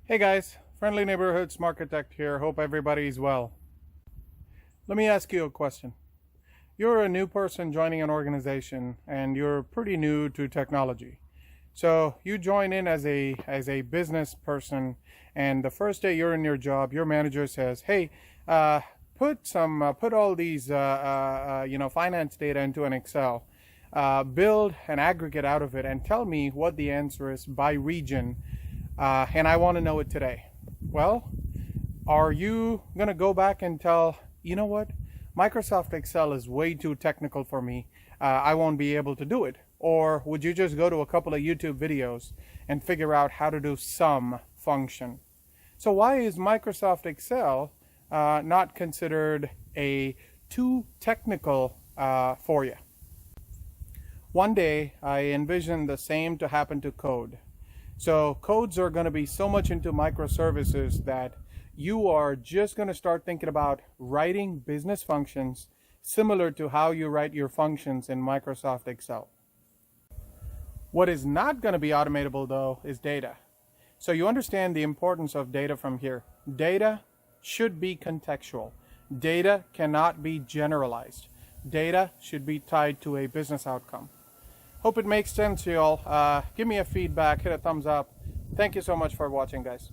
Hey guys, friendly neighborhood Smarchitect here. Hope everybody's well. Let me ask you a question. You're a new person joining an organization and you're pretty new to technology. So you join in as a business person, and the first day you're in your job, your manager says, "Hey, put all these finance data into an Excel, build an aggregate out of it, and tell me what the answer is by region, and I want to know it today." Well, are you going to go back and tell, you know what, Microsoft Excel is way too technical for me, I won't be able to do it? Or would you just go to a couple of YouTube videos and figure out how to do some function? So why is Microsoft Excel not considered a too technical for you? One day I envisioned the same to happen to code. So codes are going to be so much into microservices that you are just going to start thinking about writing business functions similar to how you write your functions in Microsoft Excel. What is not going to be automatable though is data. So you understand the importance of data from here. Data should be contextual. Data cannot be generalized. Data should be tied to a business outcome. Hope it makes sense to you all. Give me a feedback, hit a thumbs up. Thank you so much for watching, guys.